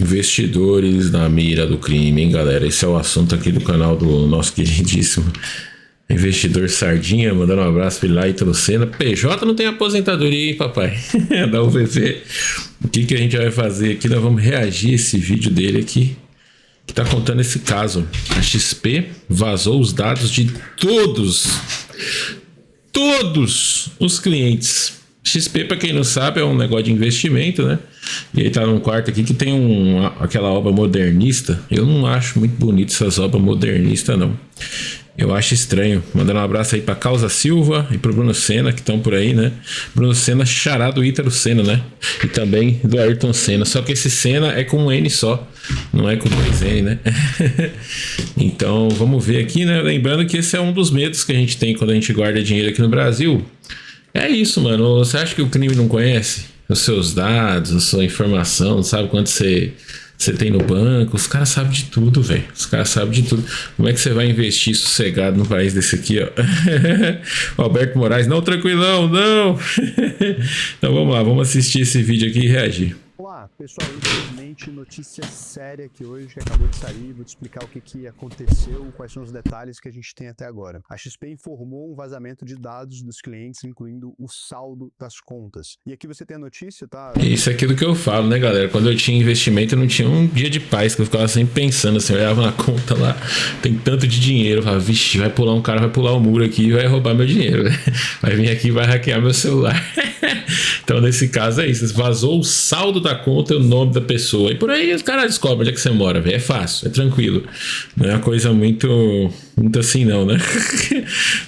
Investidores na mira do crime, hein, galera? Esse é o assunto aqui do canal do nosso queridíssimo investidor Sardinha, mandando um abraço para ele lá, Ítalo Senna. PJ não tem aposentadoria, hein, papai? Da UVV. O que a gente vai fazer aqui? Nós vamos reagir a esse vídeo dele aqui, que tá contando esse caso. A XP vazou os dados de todos os clientes. XP, para quem não sabe, é um negócio de investimento, né? E aí tá num quarto aqui que tem aquela obra modernista. Eu não acho muito bonito essas obras modernistas, não. Eu acho estranho. Mandando um abraço aí pra Causa Silva e pro Bruno Senna, que estão por aí, né? Bruno Senna, xará do Ítalo Senna, né? E também do Ayrton Senna. Só que esse Senna é com um N só, não é com dois N, né? Então, vamos ver aqui, né? Lembrando que esse é um dos medos que a gente tem quando a gente guarda dinheiro aqui no Brasil. É isso, mano. Você acha que o crime não conhece os seus dados, a sua informação, não sabe quanto você tem no banco? Os caras sabem de tudo, velho. Os caras sabem de tudo. Como é que você vai investir sossegado num país desse aqui, ó? Alberto Moraes, não, tranquilão, não. Então vamos lá, vamos assistir esse vídeo aqui e reagir. Olá, pessoal, infelizmente notícia séria aqui hoje que acabou de sair, vou te explicar o que aconteceu, quais são os detalhes que a gente tem até agora. A XP informou um vazamento de dados dos clientes, incluindo o saldo das contas. E aqui você tem a notícia, tá? Isso é aquilo que eu falo, né, galera? Quando eu tinha investimento, eu não tinha um dia de paz, que eu ficava sempre pensando assim, eu olhava na conta lá, tem tanto de dinheiro, eu falava, vixe, vai pular um cara, vai pular o muro aqui e vai roubar meu dinheiro, vai vir aqui e vai hackear meu celular. Então, nesse caso é isso, vazou o saldo da conta, o nome da pessoa, e por aí os caras descobrem onde é que você mora, véio. É fácil, é tranquilo, não é uma coisa muito assim não, né?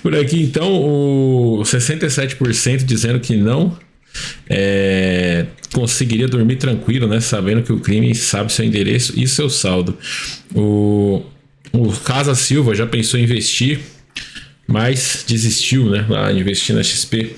Por aqui então, o 67% dizendo que não conseguiria dormir tranquilo, né? Sabendo que o crime sabe seu endereço e seu saldo. O Casa Silva já pensou em investir, mas desistiu, né? Lá investir na XP.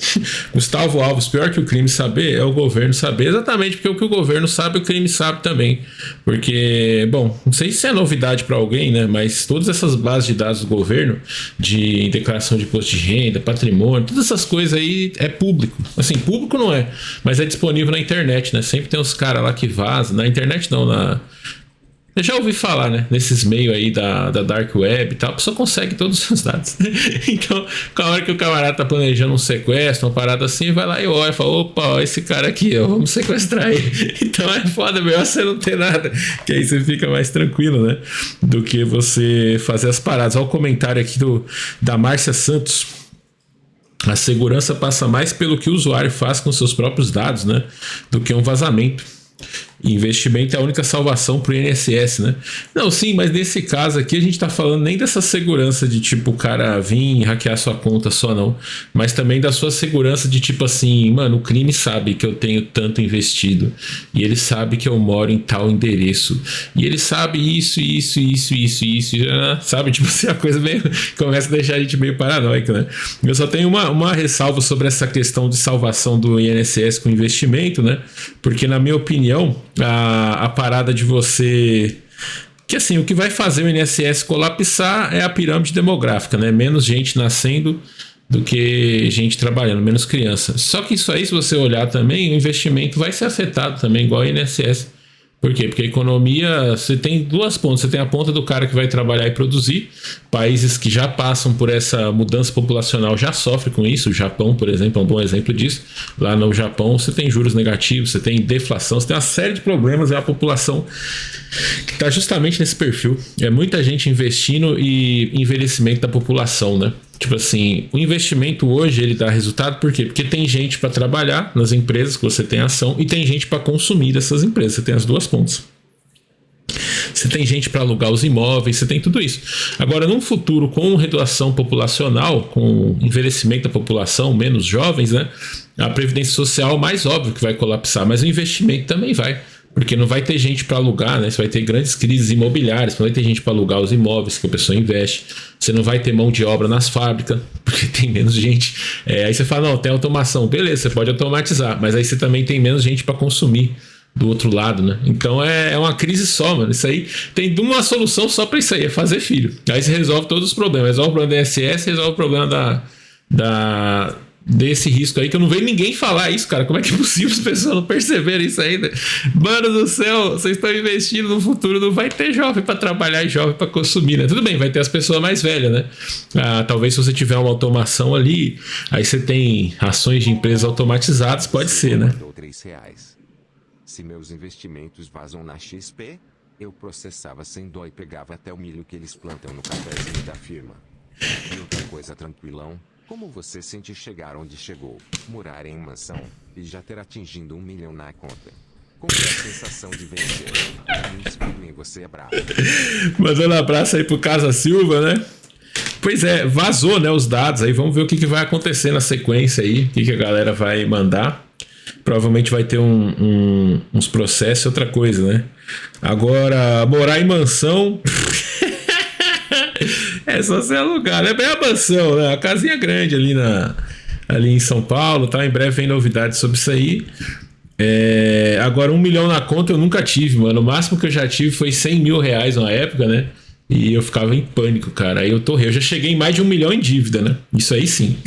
Gustavo Alves, pior que o crime saber é o governo saber. Exatamente, porque o que o governo sabe, o crime sabe também. Porque, bom, não sei se é novidade para alguém, né? Mas todas essas bases de dados do governo, de declaração de imposto de renda, patrimônio, todas essas coisas aí é público. Assim, público não é, mas é disponível na internet, né? Sempre tem uns caras lá que vazam. Na internet não, eu já ouvi falar, né? Nesses meios aí da Dark Web e tal, a pessoa consegue todos os seus dados. Então, com a hora que o camarada tá planejando um sequestro, uma parada assim, vai lá e olha e fala, opa, ó, esse cara aqui, ó, vamos sequestrar ele. Então é foda, melhor você não ter nada, que aí você fica mais tranquilo, né? Do que você fazer as paradas. Olha o comentário aqui da Márcia Santos. A segurança passa mais pelo que o usuário faz com seus próprios dados, né? Do que um vazamento. Investimento é a única salvação pro INSS, né? Não, sim, mas nesse caso aqui a gente tá falando nem dessa segurança de tipo o cara vir hackear sua conta só não, mas também da sua segurança de tipo assim, mano, o crime sabe que eu tenho tanto investido e ele sabe que eu moro em tal endereço e ele sabe isso, sabe? Tipo assim, a coisa meio começa a deixar a gente meio paranoico, né? Eu só tenho uma ressalva sobre essa questão de salvação do INSS com investimento, né? Porque na minha opinião, a parada de você... Que assim, o que vai fazer o INSS colapsar é a pirâmide demográfica, né? Menos gente nascendo do que gente trabalhando, menos criança. Só que isso aí, se você olhar também, o investimento vai ser afetado também, igual o INSS. Por quê? Porque a economia, você tem duas pontas. Você tem a ponta do cara que vai trabalhar e produzir. Países que já passam por essa mudança populacional já sofrem com isso. O Japão, por exemplo, é um bom exemplo disso. Lá no Japão você tem juros negativos, você tem deflação, você tem uma série de problemas. É a população que está justamente nesse perfil. É muita gente investindo e envelhecimento da população, né? Tipo assim, o investimento hoje ele dá resultado por quê? Porque tem gente para trabalhar nas empresas que você tem ação e tem gente para consumir dessas empresas. Você tem as duas pontas. Você tem gente para alugar os imóveis, você tem tudo isso. Agora, num futuro com redução populacional, com envelhecimento da população, menos jovens, né? A previdência social, mais óbvio que vai colapsar, mas o investimento também vai. Porque não vai ter gente para alugar, né? Você vai ter grandes crises imobiliárias, não vai ter gente para alugar os imóveis que a pessoa investe. Você não vai ter mão de obra nas fábricas, porque tem menos gente. Aí você fala, não, tem automação. Beleza, você pode automatizar, mas aí você também tem menos gente para consumir do outro lado, né? Então é uma crise só, mano. Isso aí tem uma solução só para isso aí, é fazer filho. Aí você resolve todos os problemas. Resolve o problema da INSS, resolve o problema desse risco aí, que eu não vejo ninguém falar isso, cara. Como é que é possível as pessoas não perceberem isso ainda? Mano do céu, vocês estão investindo no futuro, não vai ter jovem pra trabalhar e jovem pra consumir, né? Tudo bem, vai ter as pessoas mais velhas, né? Talvez se você tiver uma automação ali, aí você tem ações de empresas automatizadas, pode ser, né? R$3. Se meus investimentos vazam na XP, eu processava sem dó e pegava até o milho que eles plantam no cafezinho da firma. E outra coisa, tranquilão, como você sente chegar onde chegou, morar em mansão e já ter atingindo 1 milhão na conta? Como é a sensação de vencer? Por mim, você é bravo. Mandando um abraço aí pro Casa Silva, né? Pois é, vazou, né, os dados aí, vamos ver o que vai acontecer na sequência aí, o que a galera vai mandar. Provavelmente vai ter uns processos e outra coisa, né? Agora, morar em mansão... é só você alugar, né? Bem a mansão, né? A casinha grande ali em São Paulo, tá? Em breve vem novidades sobre isso aí. Agora, 1 milhão na conta eu nunca tive, mano. O máximo que eu já tive foi 100 mil reais na época, né? E eu ficava em pânico, cara. Aí eu torrei. Eu já cheguei em mais de 1 milhão em dívida, né? Isso aí sim.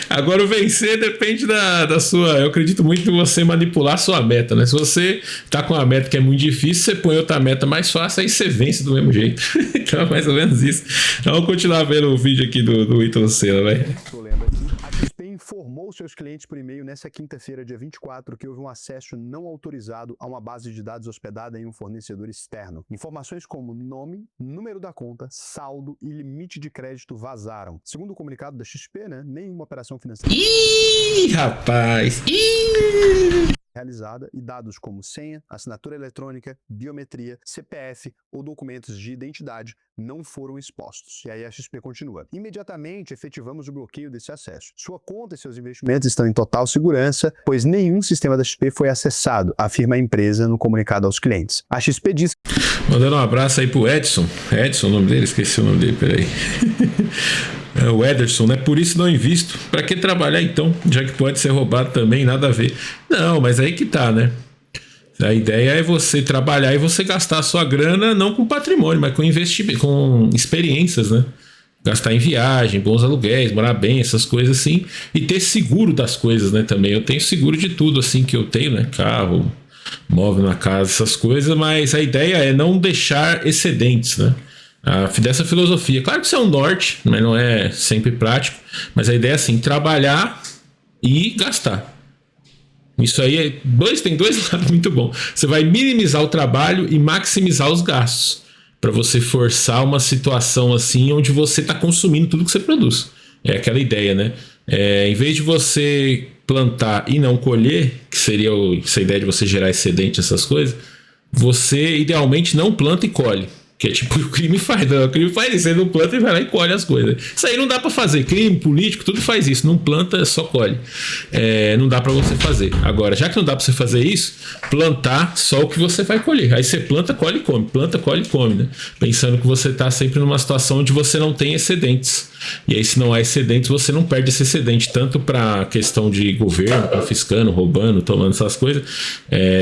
Agora o vencer depende da sua... Eu acredito muito em você manipular a sua meta, né? Se você tá com uma meta que é muito difícil, você põe outra meta mais fácil, aí você vence do mesmo jeito. Então é mais ou menos isso. Então vamos continuar vendo o vídeo aqui do Ítalo Senna, vai. Estou lendo aqui. A XP informou seus clientes por e-mail nesta quinta-feira, dia 24, que houve um acesso não autorizado a uma base de dados hospedada em um fornecedor externo. Informações como nome, número da conta, saldo e limite de crédito vazaram. Segundo o comunicado da XP, né, nenhuma operação financeira Rapaz! realizada e dados como senha, assinatura eletrônica, biometria, CPF ou documentos de identidade não foram expostos. E aí a XP continua. Imediatamente efetivamos o bloqueio desse acesso. Sua conta e seus investimentos estão em total segurança, pois nenhum sistema da XP foi acessado, afirma a empresa no comunicado aos clientes. A XP diz... Mandando um abraço aí pro Edson. Edson, o nome dele? Esqueci o nome dele, peraí. É o Ederson, né? Por isso não invisto. Pra que trabalhar então? Já que pode ser roubado também, nada a ver. Não, mas aí que tá, né? A ideia é você trabalhar e você gastar a sua grana não com patrimônio, mas com investimento, com experiências, né? Gastar em viagem, bons aluguéis, morar bem, essas coisas assim. E ter seguro das coisas, né? Também. Eu tenho seguro de tudo assim que eu tenho, né? Carro, móvel na casa, essas coisas. Mas a ideia é não deixar excedentes, né? Dessa filosofia. Claro que isso é um norte, mas não é sempre prático. Mas a ideia é assim, trabalhar e gastar. Isso aí tem dois lados muito bons. Você vai minimizar o trabalho e maximizar os gastos. Para você forçar uma situação assim onde você está consumindo tudo que você produz. É aquela ideia, né? Em vez de você plantar e não colher, que seria essa ideia de você gerar excedente, essas coisas, você idealmente não planta e colhe. Que é tipo o crime faz, não, o crime faz isso, você não planta e vai lá e colhe as coisas. Isso aí não dá pra fazer, crime, político, tudo faz isso, não planta, só colhe. Não dá pra você fazer. Agora, já que não dá pra você fazer isso, plantar só o que você vai colher. Aí você planta, colhe e come, planta, colhe e come, né? Pensando que você tá sempre numa situação onde você não tem excedentes. E aí se não há excedentes, você não perde esse excedente, tanto pra questão de governo, confiscando, roubando, tomando essas coisas,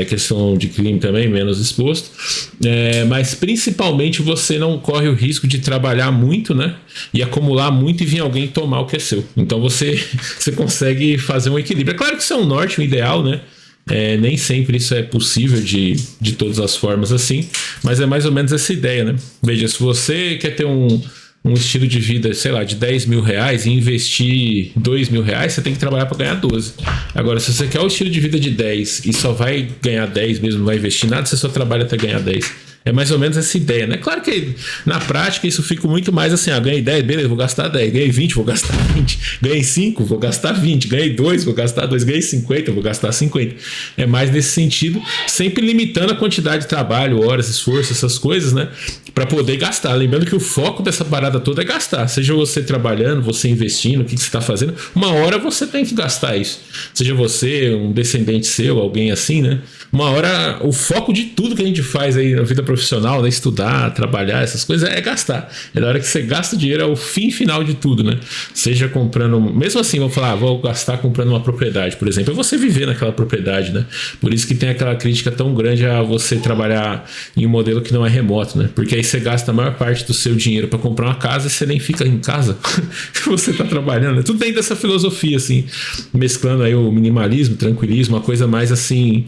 questão de crime também, menos exposto, mas principalmente você não corre o risco de trabalhar muito, né? E acumular muito e vir alguém tomar o que é seu. Então você consegue fazer um equilíbrio. É claro que isso é um norte, um ideal, né? Nem sempre isso é possível de todas as formas assim, mas é mais ou menos essa ideia, né? Veja, se você quer ter um estilo de vida, sei lá, de 10 mil reais e investir 2 mil reais, você tem que trabalhar para ganhar 12. Agora, se você quer o estilo de vida de 10 e só vai ganhar 10 mesmo, não vai investir nada, você só trabalha até ganhar 10. É mais ou menos essa ideia, né? Claro que na prática isso fica muito mais assim, ganhei 10, beleza, vou gastar 10, ganhei 20, vou gastar 20, ganhei 5, vou gastar 20, ganhei 2, vou gastar 2, ganhei 50, vou gastar 50. É mais nesse sentido, sempre limitando a quantidade de trabalho, horas, esforço, essas coisas, né? Para poder gastar. Lembrando que o foco dessa parada toda é gastar. Seja você trabalhando, você investindo, o que você está fazendo, uma hora você tem que gastar isso. Seja você, um descendente seu, alguém assim, né? Uma hora, o foco de tudo que a gente faz aí na vida profissional profissional, né? Estudar, trabalhar, essas coisas, é gastar. É da hora que você gasta o dinheiro, é o fim final de tudo, né? Seja comprando... Mesmo assim, vou falar, vou gastar comprando uma propriedade, por exemplo. É você viver naquela propriedade, né? Por isso que tem aquela crítica tão grande a você trabalhar em um modelo que não é remoto, né? Porque aí você gasta a maior parte do seu dinheiro para comprar uma casa e você nem fica em casa. Você tá trabalhando, né? Tudo dentro dessa filosofia, assim, mesclando aí o minimalismo, tranquilismo, uma coisa mais assim,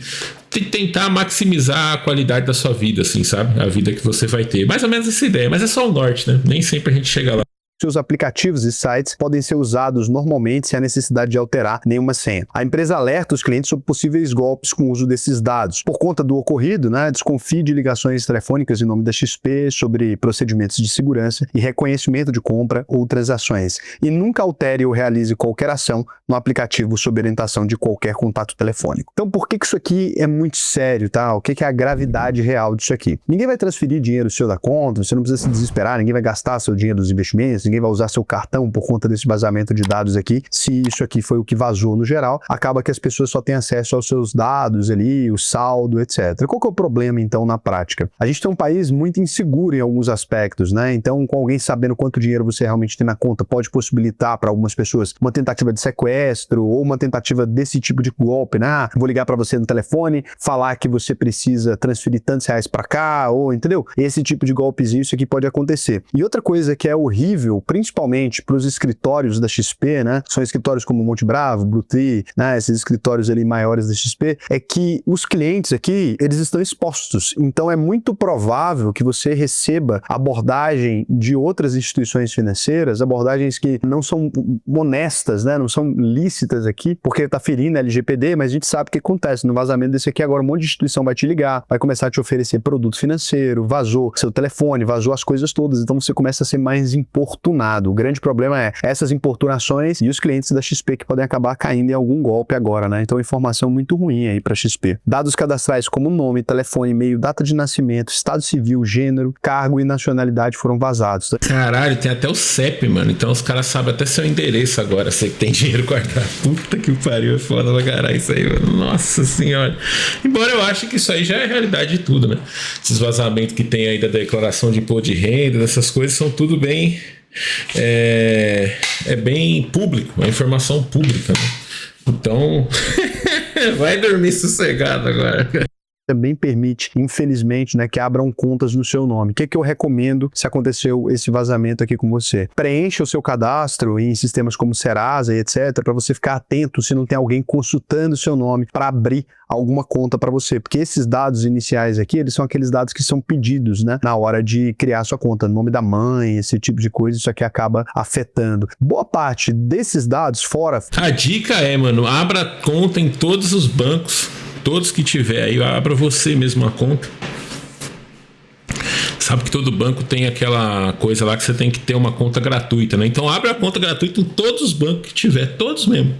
tentar maximizar a qualidade da sua vida, assim, sabe? A vida que você vai ter. Mais ou menos essa ideia, mas é só o norte, né? Nem sempre a gente chega lá. Seus aplicativos e sites podem ser usados normalmente sem a necessidade de alterar nenhuma senha. A empresa alerta os clientes sobre possíveis golpes com o uso desses dados. Por conta do ocorrido, desconfie de ligações telefônicas em nome da XP sobre procedimentos de segurança e reconhecimento de compra ou transações. E nunca altere ou realize qualquer ação no aplicativo sob orientação de qualquer contato telefônico. Então, por que isso aqui é muito sério, tá? O que é a gravidade real disso aqui? Ninguém vai transferir dinheiro seu da conta, você não precisa se desesperar, ninguém vai gastar seu dinheiro dos investimentos, ninguém vai usar seu cartão por conta desse vazamento de dados aqui. Se isso aqui foi o que vazou no geral, acaba que as pessoas só têm acesso aos seus dados ali, o saldo, etc. Qual que é o problema, então, na prática? A gente tem um país muito inseguro em alguns aspectos, né? Então, com alguém sabendo quanto dinheiro você realmente tem na conta, pode possibilitar para algumas pessoas uma tentativa de sequestro ou uma tentativa desse tipo de golpe, né? Vou ligar para você no telefone, falar que você precisa transferir tantos reais para cá, ou, entendeu? Esse tipo de golpezinho, isso aqui pode acontecer. E outra coisa que é horrível, principalmente para os escritórios da XP, né? São escritórios como Monte Bravo, Bluetooth, né? Esses escritórios ali maiores da XP, é que os clientes aqui, eles estão expostos. Então é muito provável que você receba abordagem de outras instituições financeiras, abordagens que não são honestas, né? Não são lícitas aqui, porque está ferindo a LGPD, mas a gente sabe o que acontece. No vazamento desse aqui, agora um monte de instituição vai te ligar, vai começar a te oferecer produto financeiro, vazou seu telefone, vazou as coisas todas, então você começa a ser mais importunado. O grande problema é essas importunações e os clientes da XP que podem acabar caindo em algum golpe agora, né? Então, informação muito ruim aí para XP. Dados cadastrais como nome, telefone, e-mail, data de nascimento, estado civil, gênero, cargo e nacionalidade foram vazados. Caralho, tem até o CEP, mano. Então os caras sabem até seu endereço agora, você que tem dinheiro guardado. Puta que pariu, é foda pra caralho isso aí, mano. Nossa senhora. Embora eu ache que isso aí já é a realidade de tudo, né? Esses vazamentos que tem aí da declaração de imposto de renda, dessas coisas, são tudo bem... É bem público, é informação pública, né? Então vai dormir sossegado agora. Também permite, infelizmente, né, que abram contas no seu nome. O que eu recomendo se aconteceu esse vazamento aqui com você? Preencha o seu cadastro em sistemas como Serasa e etc, para você ficar atento se não tem alguém consultando o seu nome para abrir alguma conta para você, porque esses dados iniciais aqui, eles são aqueles dados que são pedidos, né, na hora de criar sua conta, nome da mãe, esse tipo de coisa, isso aqui acaba afetando. Boa parte desses dados fora... A dica é, mano, abra conta em todos os bancos, todos que tiver aí, abra você mesmo uma conta. Sabe que todo banco tem aquela coisa lá que você tem que ter uma conta gratuita, né? Então abra a conta gratuita em todos os bancos que tiver, todos mesmo.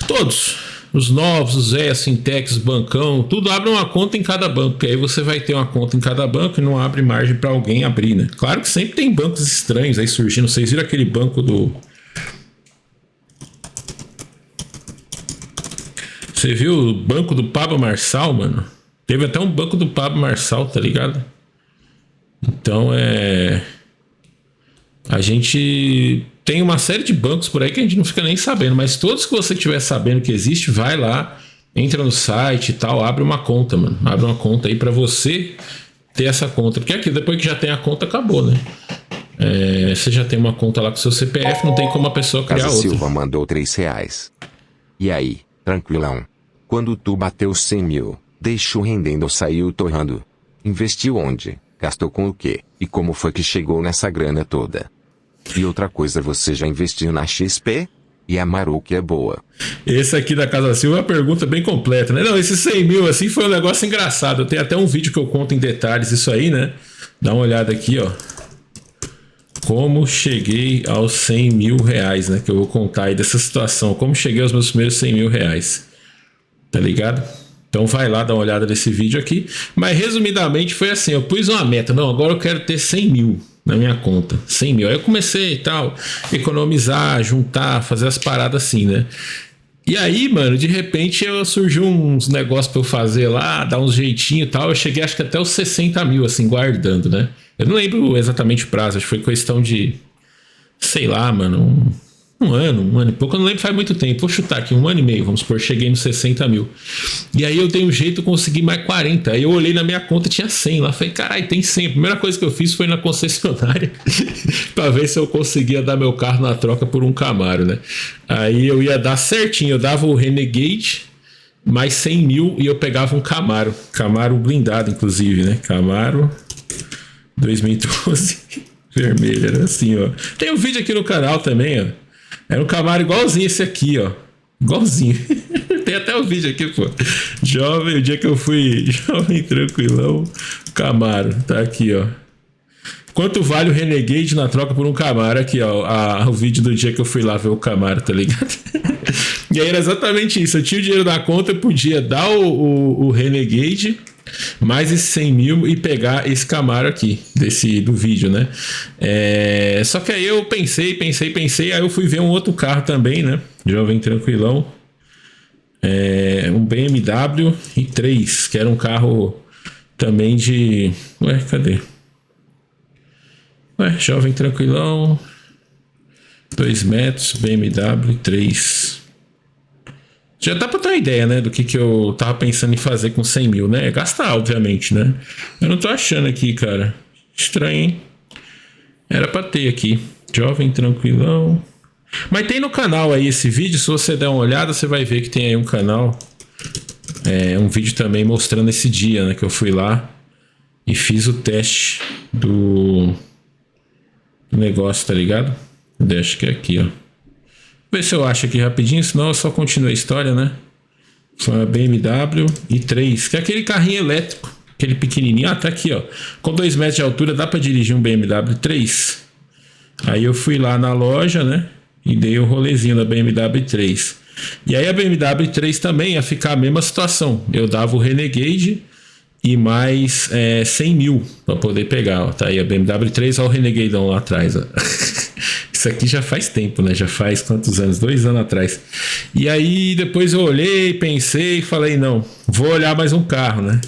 Todos. Os novos, os ES, Sintex, Bancão, tudo abre uma conta em cada banco, que aí você vai ter uma conta em cada banco e não abre margem para alguém abrir, né? Claro que sempre tem bancos estranhos aí surgindo. Vocês viram aquele banco do... Você viu o banco do Pablo Marçal, mano? Teve até um banco do Pablo Marçal, tá ligado? Então a gente tem uma série de bancos por aí que a gente não fica nem sabendo, mas todos que você estiver sabendo que existe, vai lá, entra no site e tal, abre uma conta, mano. Abre uma conta aí pra você ter essa conta. Porque aqui, depois que já tem a conta, acabou, né? Você já tem uma conta lá com seu CPF, não tem como a pessoa criar outra. Silva mandou R$3. E aí, tranquilão? Quando tu bateu 100 mil, deixou rendendo ou saiu torrando? Investiu onde? Gastou com o quê? E como foi que chegou nessa grana toda? E outra coisa, você já investiu na XP? E a Maruque é boa. Esse aqui da Casa Silva é uma pergunta bem completa, né? Não, esse 100 mil assim foi um negócio engraçado. Tem até um vídeo que eu conto em detalhes isso aí, né? Dá uma olhada aqui, ó. Como cheguei aos 100 mil reais, né? Que eu vou contar aí dessa situação. Como cheguei aos meus primeiros 100 mil reais. Tá ligado? Então vai lá dar uma olhada nesse vídeo aqui. Mas resumidamente foi assim, eu pus uma meta. Não, agora eu quero ter 100 mil na minha conta. 100 mil. Aí eu comecei e tal, economizar, juntar, fazer as paradas assim, né? E aí, mano, de repente surgiu uns negócios pra eu fazer lá, dar uns jeitinhos e tal. Eu cheguei acho que até os 60 mil, assim, guardando, né? Eu não lembro exatamente o prazo, acho que foi questão de, sei lá, mano, um ano e pouco. Eu não lembro, faz muito tempo. Vou chutar aqui, 1 ano e meio, vamos supor, cheguei nos 60 mil. E aí eu dei um jeito, consegui mais 40. Aí eu olhei na minha conta, tinha 100 lá. Falei, caralho, tem 100. A primeira coisa que eu fiz foi na concessionária pra ver se eu conseguia dar meu carro na troca por um Camaro, né? Aí eu ia dar certinho, eu dava o Renegade mais 100 mil e eu pegava um Camaro blindado, inclusive, né? Camaro 2012 vermelho, era assim, ó. Tem um vídeo aqui no canal também, ó. Era um Camaro igualzinho esse aqui, ó. Igualzinho. Tem até o vídeo aqui, pô. Jovem, o dia que eu fui jovem tranquilão, Camaro. Tá aqui, ó. Quanto vale o Renegade na troca por um Camaro? Aqui, ó. O vídeo do dia que eu fui lá ver o Camaro, tá ligado? E aí era exatamente isso. Eu tinha o dinheiro na conta, eu podia dar o Renegade mais esses 100 mil e pegar esse Camaro aqui, do vídeo, né? Só que aí eu pensei, aí eu fui ver um outro carro também, né? Jovem tranquilão. Um BMW i3, que era um carro também de... cadê? Jovem tranquilão, 2 metros, BMW i3. Já dá pra ter uma ideia, né, do que eu tava pensando em fazer com 100 mil, né? Gastar, obviamente, né? Eu não tô achando aqui, cara. Estranho, hein? Era pra ter aqui. Jovem tranquilão. Mas tem no canal aí esse vídeo. Se você der uma olhada, você vai ver que tem aí um canal. Um vídeo também mostrando esse dia, né? Que eu fui lá e fiz o teste do negócio, tá ligado? Acho que é aqui, ó. Ver se eu acho aqui rapidinho, senão eu só continuo a história, né? Foi uma BMW i3, que é aquele carrinho elétrico, aquele pequenininho. Ah, tá aqui, ó. Com 2 metros de altura dá pra dirigir um BMW i3. Aí eu fui lá na loja, né? E dei o rolezinho da BMW i3. E aí a BMW i3 também ia ficar a mesma situação. Eu dava o Renegade e mais 100 mil pra poder pegar, ó. Tá aí a BMW i3, ó, o Renegadeão lá atrás, ó. Isso aqui já faz tempo, né? Já faz quantos anos? 2 anos atrás. E aí depois eu olhei, pensei e falei, não, vou olhar mais um carro, né?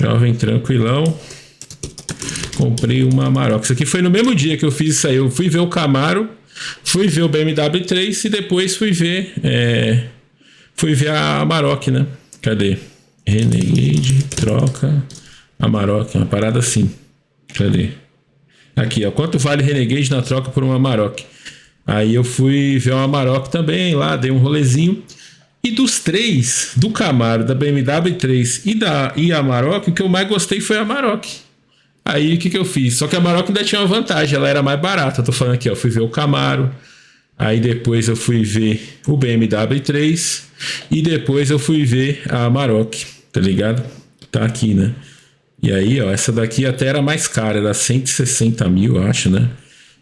Jovem tranquilão. Comprei uma Amarok. Isso aqui foi no mesmo dia que eu fiz isso aí. Eu fui ver o Camaro, fui ver o BMW 3 e depois fui ver a Amarok, né? Cadê? Renegade, troca, Amarok, uma parada assim. Cadê? Aqui, ó. Quanto vale Renegade na troca por uma Amarok? Aí eu fui ver uma Amarok também lá, dei um rolezinho. E dos 3, do Camaro, da BMW 3 e a Amarok, o que eu mais gostei foi a Amarok. Aí o que eu fiz? Só que a Amarok ainda tinha uma vantagem, ela era mais barata. Eu tô falando aqui, ó. Fui ver o Camaro. Aí depois eu fui ver o BMW 3 e depois eu fui ver a Amarok, tá ligado? Tá aqui, né? E aí, ó, essa daqui até era mais cara, era 160 mil, eu acho, né?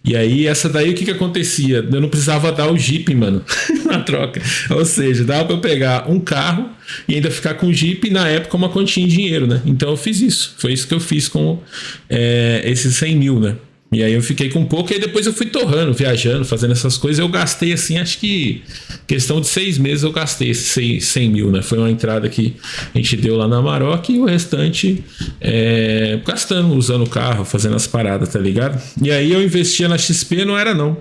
E aí, essa daí, o que acontecia? Eu não precisava dar o Jeep, mano, na troca. Ou seja, dava pra eu pegar um carro e ainda ficar com o Jeep, na época, uma quantia em dinheiro, né? Então eu fiz isso. Foi isso que eu fiz com esses 100 mil, né? E aí eu fiquei com um pouco, e aí depois eu fui torrando, viajando, fazendo essas coisas. Eu gastei, assim, acho que questão de 6 meses eu gastei esses 100 mil, né? Foi uma entrada que a gente deu lá na Amarok e o restante gastando, usando o carro, fazendo as paradas, tá ligado? E aí eu investia na XP, não era não.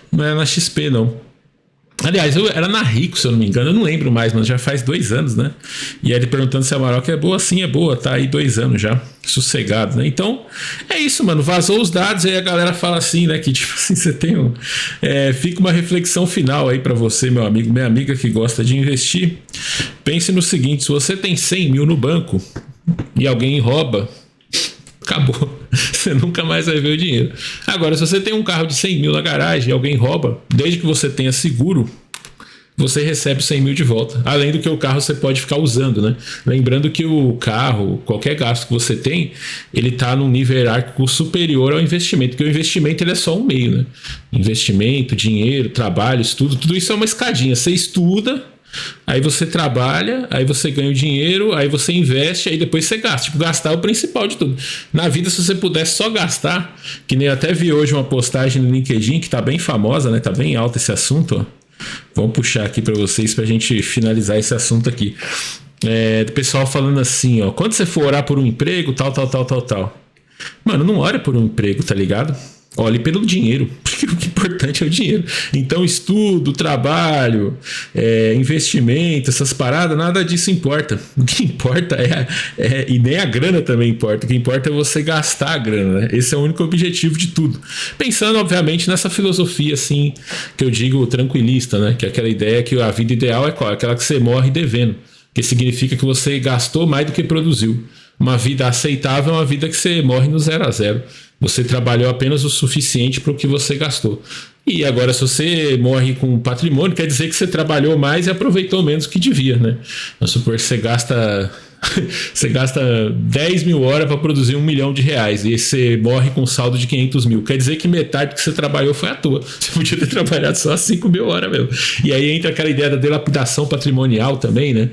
Não era na XP, não. Aliás, eu era na Rico, se eu não me engano, eu não lembro mais, mas já faz 2 anos, né? E aí ele perguntando se a Amarok é boa, sim, é boa, tá aí 2 anos já, sossegado, né? Então, é isso, mano, vazou os dados, aí a galera fala assim, né, que tipo assim, você tem fica uma reflexão final aí pra você, meu amigo, minha amiga que gosta de investir. Pense no seguinte, se você tem 100 mil no banco e alguém rouba, acabou. Você nunca mais vai ver o dinheiro. Agora, se você tem um carro de 100 mil na garagem e alguém rouba, desde que você tenha seguro, você recebe 100 mil de volta. Além do que o carro você pode ficar usando, né? Lembrando que o carro, qualquer gasto que você tem, ele está num nível hierárquico superior ao investimento, porque o investimento ele é só um meio, né? Investimento, dinheiro, trabalho, estudo, tudo isso é uma escadinha. Você estuda, aí você trabalha, aí você ganha o dinheiro, aí você investe, aí depois você gasta. Tipo, gastar é o principal de tudo. Na vida, se você pudesse só gastar, que nem eu até vi hoje uma postagem no LinkedIn, que tá bem famosa, né? Tá bem alto esse assunto, ó. Vamos puxar aqui para vocês pra gente finalizar esse assunto aqui. Do pessoal falando assim, ó, quando você for orar por um emprego, tal. Mano, não ora por um emprego, tá ligado? Olhe pelo dinheiro, porque o que é importante é o dinheiro. Então, estudo, trabalho, investimento, essas paradas, nada disso importa. O que importa e nem a grana também importa. O que importa é você gastar a grana, né? Esse é o único objetivo de tudo. Pensando, obviamente, nessa filosofia, assim, que eu digo tranquilista, né? Que é aquela ideia que a vida ideal é qual? Aquela que você morre devendo. Que significa que você gastou mais do que produziu. Uma vida aceitável é uma vida que você morre no 0 a 0. Você trabalhou apenas o suficiente para o que você gastou. E agora, se você morre com patrimônio, quer dizer que você trabalhou mais e aproveitou menos do que devia, né? Vamos supor que você gasta 10 mil horas para produzir R$1 milhão e você morre com um saldo de 500 mil. Quer dizer que metade do que você trabalhou foi à toa. Você podia ter trabalhado só 5 mil horas mesmo. E aí entra aquela ideia da dilapidação patrimonial também, né?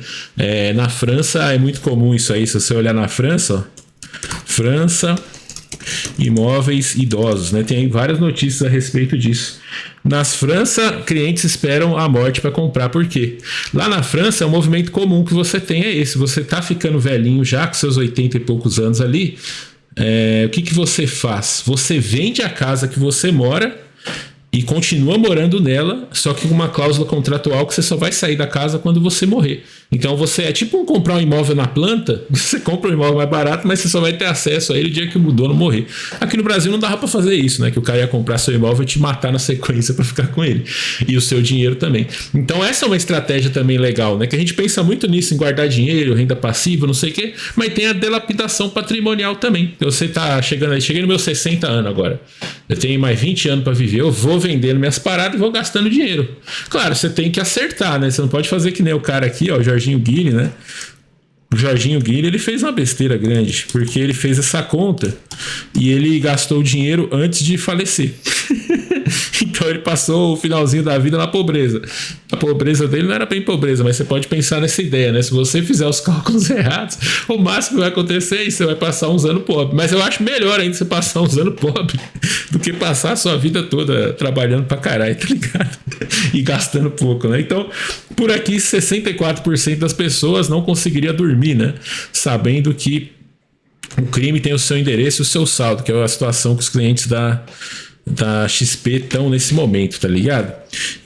Na França é muito comum isso aí. Se você olhar na França, ó, França, imóveis idosos, né? Tem várias notícias a respeito disso. Nas França, clientes esperam a morte para comprar. Por quê? Lá na França, é um movimento comum que você tem é esse. Você tá ficando velhinho já, com seus 80 e poucos anos ali. O que você faz? Você vende a casa que você mora e continua morando nela, só que com uma cláusula contratual que você só vai sair da casa quando você morrer. Então você é tipo comprar um imóvel na planta, você compra um imóvel mais barato, mas você só vai ter acesso a ele o dia que o dono morrer. Aqui no Brasil não dava pra fazer isso, né? Que o cara ia comprar seu imóvel e te matar na sequência pra ficar com ele. E o seu dinheiro também. Então essa é uma estratégia também legal, né? Que a gente pensa muito nisso, em guardar dinheiro, renda passiva, não sei o quê, mas tem a dilapidação patrimonial também. Você tá chegando aí, cheguei nos meus 60 anos agora. Eu tenho mais 20 anos pra viver, eu vou vendendo minhas paradas e vou gastando dinheiro. Claro, você tem que acertar, né? Você não pode fazer que nem o cara aqui, ó, o Jorginho Guille, né? O Jorginho Guille, ele fez uma besteira grande, porque ele fez essa conta e ele gastou o dinheiro antes de falecer. Então ele passou o finalzinho da vida na pobreza. A pobreza dele não era bem pobreza, mas você pode pensar nessa ideia, né? Se você fizer os cálculos errados, o máximo que vai acontecer é isso, você vai passar uns anos pobre. Mas eu acho melhor ainda você passar uns anos pobre do que passar a sua vida toda trabalhando pra caralho, tá ligado? E gastando pouco, né? Então, por aqui, 64% das pessoas não conseguiria dormir, né? Sabendo que o crime tem o seu endereço e o seu saldo, que é a situação que os clientes da XP estão nesse momento, tá ligado?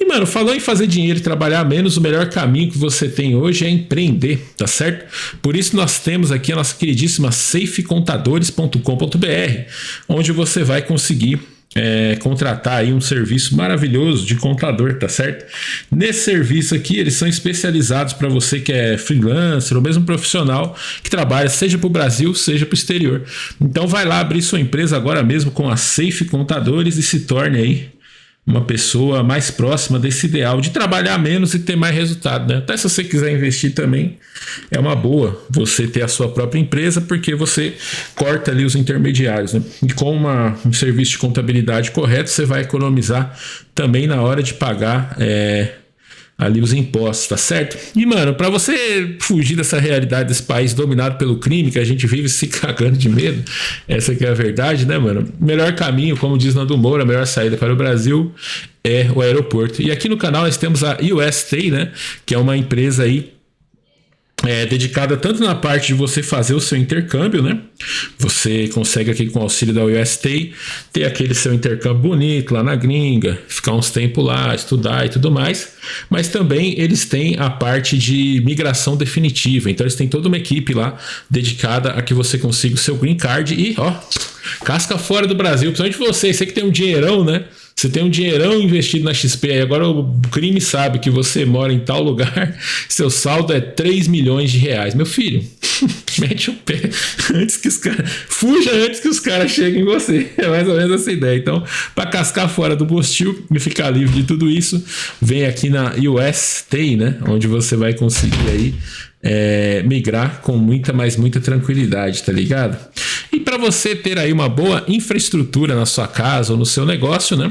E, mano, falou em fazer dinheiro e trabalhar menos, o melhor caminho que você tem hoje é empreender, tá certo? Por isso nós temos aqui a nossa queridíssima safecontadores.com.br, onde você vai conseguir contratar aí um serviço maravilhoso de contador, tá certo? Nesse serviço aqui, eles são especializados para você que é freelancer ou mesmo profissional que trabalha seja para o Brasil, seja para o exterior. Então vai lá abrir sua empresa agora mesmo com a Safe Contadores e se torne aí uma pessoa mais próxima desse ideal de trabalhar menos e ter mais resultado, né? Até se você quiser investir também, é uma boa você ter a sua própria empresa, porque você corta ali os intermediários, né? E com um serviço de contabilidade correto, você vai economizar também na hora de pagar ali os impostos, tá certo? E, mano, pra você fugir dessa realidade desse país dominado pelo crime, que a gente vive se cagando de medo, essa que é a verdade, né, mano? O melhor caminho, como diz Nando Moura, a melhor saída para o Brasil é o aeroporto. E aqui no canal nós temos a UST, né, que é uma empresa aí dedicada tanto na parte de você fazer o seu intercâmbio, né? Você consegue aqui com o auxílio da UST ter aquele seu intercâmbio bonito lá na gringa, ficar uns tempos lá, estudar e tudo mais, mas também eles têm a parte de migração definitiva, então eles têm toda uma equipe lá dedicada a que você consiga o seu green card e, ó, casca fora do Brasil, principalmente você que tem um dinheirão, né? Você tem um dinheirão investido na XP, aí agora o crime sabe que você mora em tal lugar, seu saldo é 3 milhões de reais. Meu filho, mete o pé antes que os caras... Fuja antes que os caras cheguem em você. É mais ou menos essa ideia. Então, para cascar fora do bostil e ficar livre de tudo isso, vem aqui na UST, né? Onde você vai conseguir aí migrar com muita tranquilidade, tá ligado? E para você ter aí uma boa infraestrutura na sua casa ou no seu negócio, né,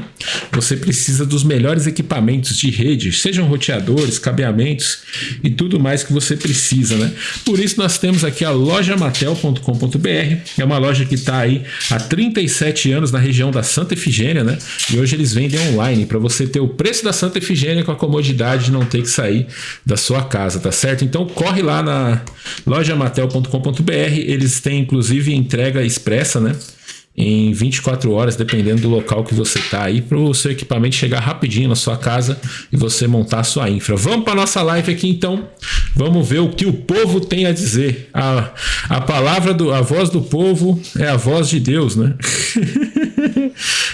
você precisa dos melhores equipamentos de rede, sejam roteadores, cabeamentos e tudo mais que você precisa, né? Por isso nós temos aqui a lojamatel.com.br, é uma loja que está aí há 37 anos na região da Santa Efigênia, né? E hoje eles vendem online para você ter o preço da Santa Efigênia com a comodidade de não ter que sair da sua casa, tá certo? Então corre lá na lojamatel.com.br, eles têm inclusive entrega expressa, né? Em 24 horas, dependendo do local que você tá aí, para o seu equipamento chegar rapidinho na sua casa e você montar a sua infra. Vamos para nossa live aqui então, vamos ver o que o povo tem a dizer. A palavra a voz do povo é a voz de Deus, né?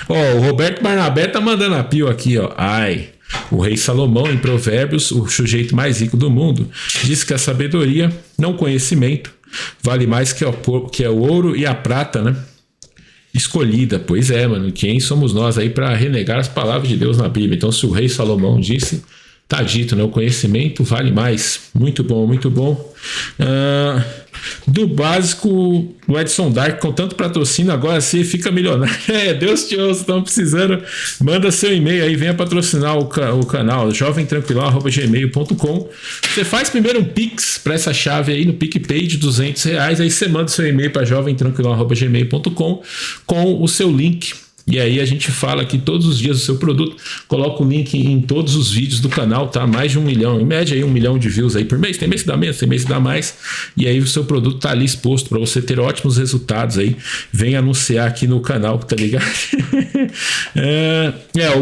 Ó, o Roberto Barnabé tá mandando a pio aqui, ó. Ai, o rei Salomão, em Provérbios, o sujeito mais rico do mundo, diz que a sabedoria, não conhecimento, vale mais que o ouro e a prata, né? Escolhida. Pois é, mano. Quem somos nós aí para renegar as palavras de Deus na Bíblia? Então, se o rei Salomão disse, tá dito, né? O conhecimento vale mais. Muito bom, muito bom. Do básico, o Edson Dark, com tanto patrocínio, agora você fica milionário. É, Deus te ouça, estamos precisando. Manda seu e-mail aí, venha patrocinar o canal, jovemtranquilão@gmail.com. Você faz primeiro um Pix para essa chave aí no PicPay de R$200, aí você manda seu e-mail para jovemtranquilão@gmail.com com o seu link. E aí a gente fala aqui todos os dias do seu produto, coloca o link em todos os vídeos do canal, tá? Mais de 1 milhão, em média aí 1 milhão de views aí por mês, tem mês que dá menos, tem mês que dá mais, e aí o seu produto tá ali exposto para você ter ótimos resultados aí, vem anunciar aqui no canal, tá ligado?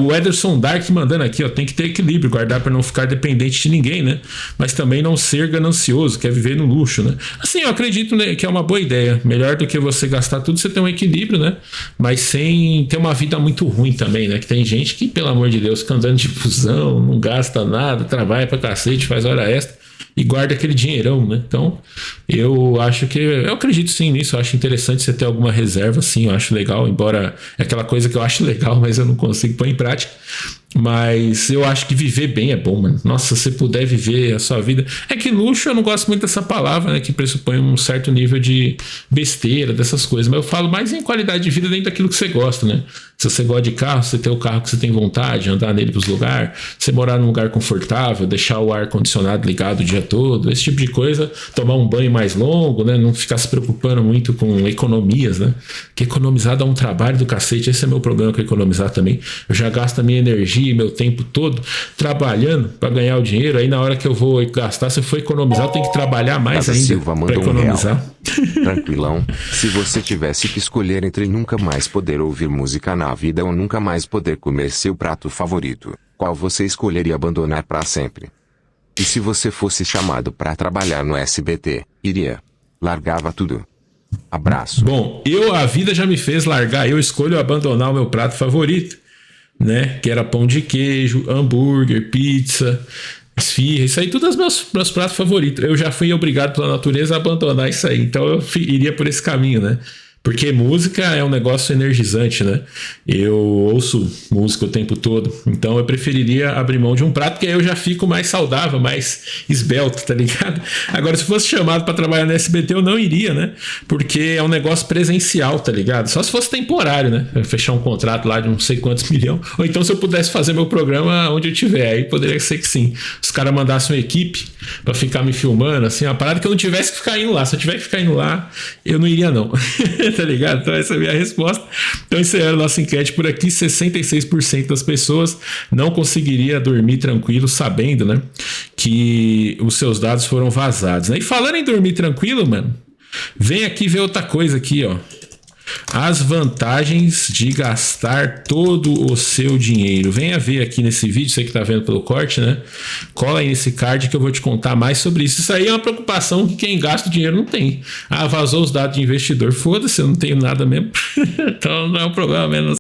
O Ederson Dark mandando aqui, ó, tem que ter equilíbrio, guardar para não ficar dependente de ninguém, né? Mas também não ser ganancioso, quer viver no luxo, né? Assim, eu acredito, né, que é uma boa ideia, melhor do que você gastar tudo, você ter um equilíbrio, né? Mas sem ter uma vida muito ruim também, né? Que tem gente que, pelo amor de Deus, fica andando de busão, não gasta nada, trabalha pra cacete, faz hora extra e guarda aquele dinheirão, né? Então, eu acredito sim nisso, eu acho interessante você ter alguma reserva, sim, eu acho legal, embora é aquela coisa que eu acho legal, mas eu não consigo pôr em prática. Mas eu acho que viver bem é bom, mano. Nossa, se você puder viver a sua vida. É que luxo eu não gosto muito dessa palavra, né? Que pressupõe um certo nível de besteira, dessas coisas. Mas eu falo mais em qualidade de vida dentro daquilo que você gosta, né? Se você gosta de carro, você ter o carro que você tem vontade, andar nele pros lugares, você morar num lugar confortável, deixar o ar-condicionado ligado o dia todo, esse tipo de coisa, tomar um banho mais longo, né? Não ficar se preocupando muito com economias, né? Que economizar dá um trabalho do cacete. Esse é meu problema com economizar também. Eu já gasto a minha energia e meu tempo todo trabalhando para ganhar o dinheiro. Aí na hora que eu vou gastar, se eu for economizar, eu tenho que trabalhar mais Casa ainda Silva para mandou economizar. Tranquilão, se você tivesse que escolher entre nunca mais poder ouvir música na vida ou nunca mais poder comer seu prato favorito, qual você escolheria abandonar para sempre? E se você fosse chamado para trabalhar no SBT, iria? Largava tudo? Abraço. Bom, a vida já me fez largar, eu escolho abandonar o meu prato favorito, né? Que era pão de queijo, hambúrguer, pizza, esfirra, isso aí tudo é os meus pratos favoritos. Eu já fui obrigado pela natureza a abandonar isso aí, então eu iria por esse caminho, né? Porque música é um negócio energizante, né? Eu ouço música o tempo todo, então eu preferiria abrir mão de um prato, que aí eu já fico mais saudável, mais esbelto, tá ligado? Agora, se fosse chamado para trabalhar no SBT, eu não iria, né? Porque é um negócio presencial, tá ligado? Só se fosse temporário, né? Fechar um contrato lá de não sei quantos milhões, ou então se eu pudesse fazer meu programa onde eu estiver, aí poderia ser que sim. Os caras mandassem uma equipe para ficar me filmando, assim, uma parada que eu não tivesse que ficar indo lá. Se eu tiver que ficar indo lá, eu não iria, não. Tá ligado? Então essa é a minha resposta. Então encerrando nossa enquete por aqui, 66% das pessoas não conseguiria dormir tranquilo sabendo, né, que os seus dados foram vazados, né? E falando em dormir tranquilo, mano, vem aqui ver outra coisa aqui, ó. As vantagens de gastar todo o seu dinheiro. Venha ver aqui nesse vídeo, você que está vendo pelo corte, né? Cola aí nesse card que eu vou te contar mais sobre isso. Isso aí é uma preocupação que quem gasta o dinheiro não tem. Ah, vazou os dados de investidor. Foda-se, eu não tenho nada mesmo. Então não é um problema mesmo.